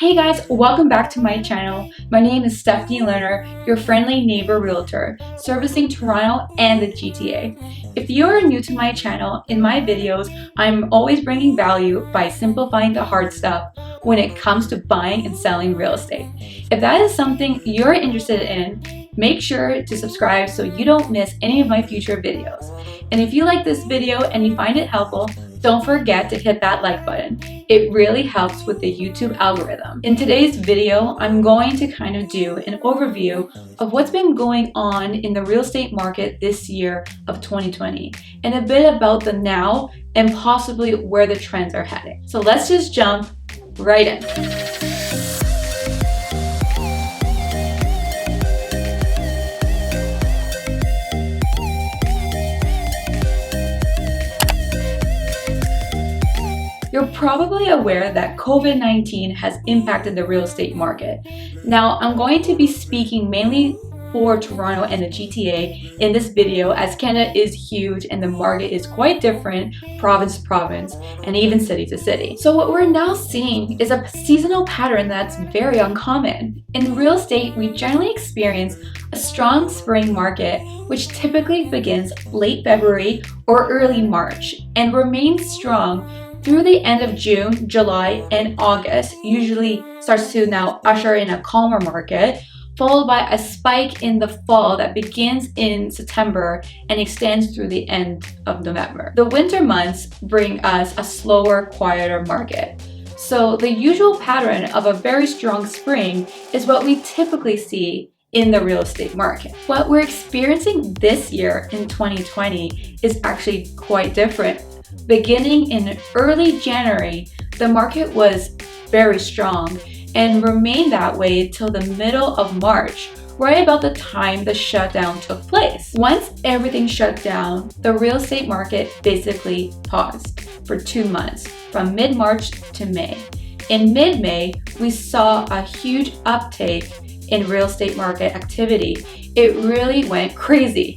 Hey guys, welcome back to my channel. My name is Stephanie Lerner, your friendly neighbor realtor, servicing Toronto and the GTA. If you are new to my channel, in my videos, I'm always bringing value by simplifying the hard stuff when it comes to buying and selling real estate. If that is something you're interested in, make sure to subscribe so you don't miss any of my future videos. And if you like this video and you find it helpful, don't forget to hit that like button. It really helps with the YouTube algorithm. In today's video, I'm going to kind of do an overview of what's been going on in the real estate market this year of 2020 and a bit about the now and possibly where the trends are heading. So let's just jump right in. You're probably aware that COVID-19 has impacted the real estate market. Now, I'm going to be speaking mainly for Toronto and the GTA in this video, as Canada is huge and the market is quite different province to province and even city to city. So what we're now seeing is a seasonal pattern that's very uncommon. In real estate, we generally experience a strong spring market, which typically begins late February or early March and remains strong through the end of June, July, and August. Usually starts to now usher in a calmer market, followed by a spike in the fall that begins in September and extends through the end of November. The winter months bring us a slower, quieter market. So the usual pattern of a very strong spring is what we typically see in the real estate market. What we're experiencing this year in 2020 is actually quite different. Beginning in early January, the market was very strong and remained that way till the middle of March, right about the time the shutdown took place. Once everything shut down, the real estate market basically paused for 2 months, from mid-March to May. In mid-May, we saw a huge uptake in real estate market activity. It really went crazy.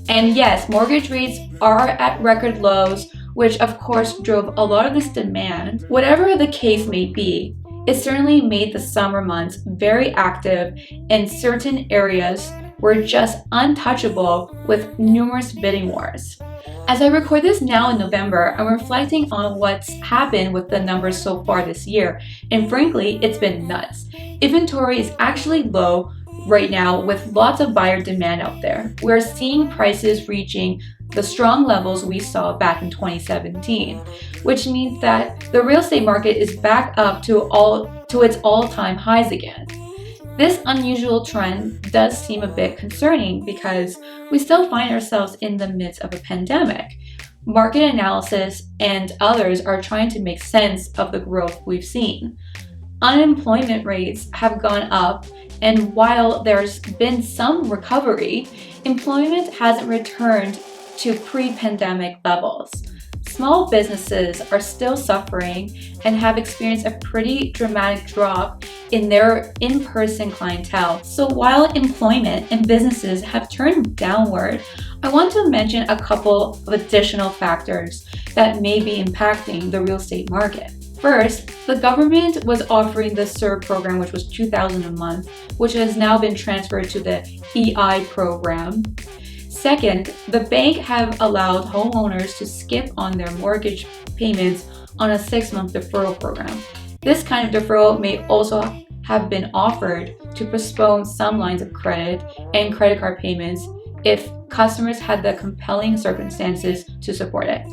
And yes, mortgage rates are at record lows, which of course drove a lot of this demand. Whatever the case may be, it certainly made the summer months very active, and certain areas were just untouchable with numerous bidding wars. As I record this now in November, I'm reflecting on what's happened with the numbers so far this year, and frankly, it's been nuts. Inventory is actually low right now with lots of buyer demand out there. We're seeing prices reaching the strong levels we saw back in 2017, which means that the real estate market is back up to its all-time highs again. This unusual trend does seem a bit concerning because we still find ourselves in the midst of a pandemic. Market analysis and others are trying to make sense of the growth we've seen. Unemployment rates have gone up, and while there's been some recovery, employment hasn't returned to pre-pandemic levels. Small businesses are still suffering and have experienced a pretty dramatic drop in their in-person clientele. So while employment and businesses have turned downward, I want to mention a couple of additional factors that may be impacting the real estate market. First, the government was offering the CERB program, which was $2,000 a month, which has now been transferred to the EI program. Second, the bank have allowed homeowners to skip on their mortgage payments on a 6-month deferral program. This kind of deferral may also have been offered to postpone some lines of credit and credit card payments if customers had the compelling circumstances to support it.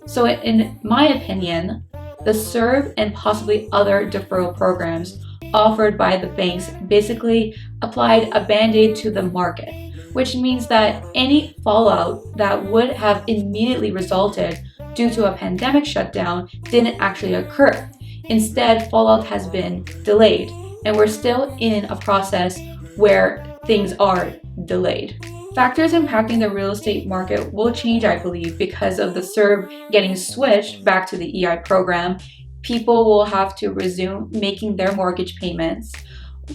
So in my opinion, the CERB and possibly other deferral programs offered by the banks basically applied a band-aid to the market, which means that any fallout that would have immediately resulted due to a pandemic shutdown didn't actually occur. Instead, fallout has been delayed, and we're still in a process where things are delayed. Factors impacting the real estate market will change, I believe, because of the CERB getting switched back to the EI program. People will have to resume making their mortgage payments,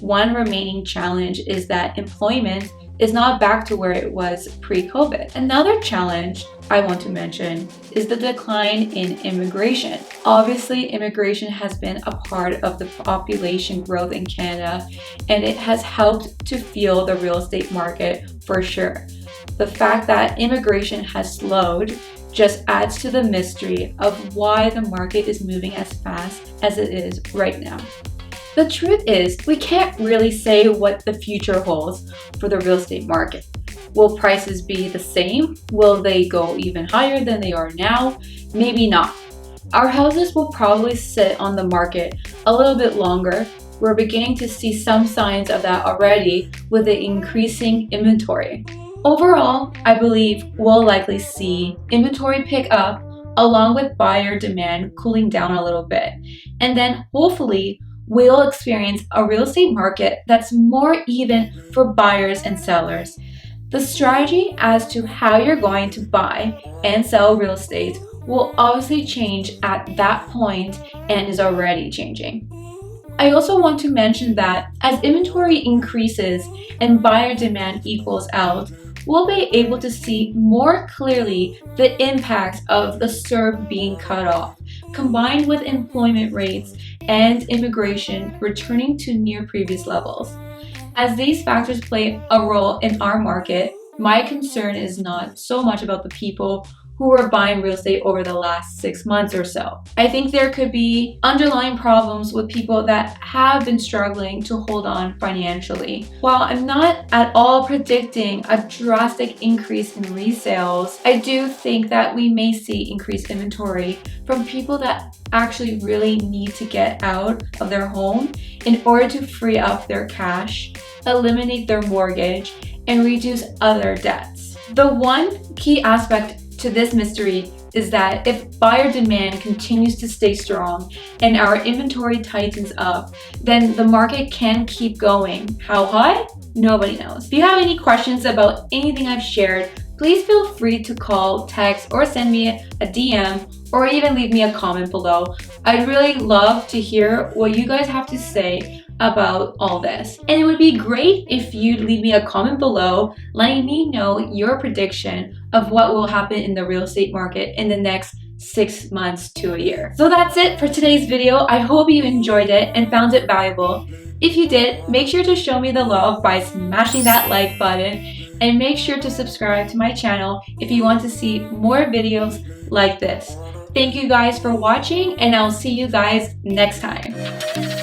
one remaining challenge is that employment is not back to where it was pre-COVID. Another challenge I want to mention is the decline in immigration. Obviously, immigration has been a part of the population growth in Canada, and it has helped to fuel the real estate market for sure. The fact that immigration has slowed just adds to the mystery of why the market is moving as fast as it is right now. The truth is, we can't really say what the future holds for the real estate market. Will prices be the same? Will they go even higher than they are now? Maybe not. Our houses will probably sit on the market a little bit longer. We're beginning to see some signs of that already with the increasing inventory. Overall, I believe we'll likely see inventory pick up along with buyer demand cooling down a little bit. And then hopefully, we'll experience a real estate market that's more even for buyers and sellers. The strategy as to how you're going to buy and sell real estate will obviously change at that point and is already changing. I also want to mention that as inventory increases and buyer demand equals out, we'll be able to see more clearly the impact of the CERB being cut off, combined with employment rates and immigration returning to near previous levels. As these factors play a role in our market, my concern is not so much about the people who are buying real estate over the last 6 months or so. I think there could be underlying problems with people that have been struggling to hold on financially. While I'm not at all predicting a drastic increase in resales, I do think that we may see increased inventory from people that actually really need to get out of their home in order to free up their cash, eliminate their mortgage, and reduce other debts. The one key aspect to this mystery is that if buyer demand continues to stay strong and our inventory tightens up, then the market can keep going. How high? Nobody knows. If you have any questions about anything I've shared, please feel free to call, text, or send me a DM, or even leave me a comment below. I'd really love to hear what you guys have to say about all this. And it would be great if you'd leave me a comment below letting me know your prediction of what will happen in the real estate market in the next 6 months to a year. So that's it for today's video. I hope you enjoyed it and found it valuable. If you did, make sure to show me the love by smashing that like button, and make sure to subscribe to my channel if you want to see more videos like this. Thank you guys for watching, and I'll see you guys next time.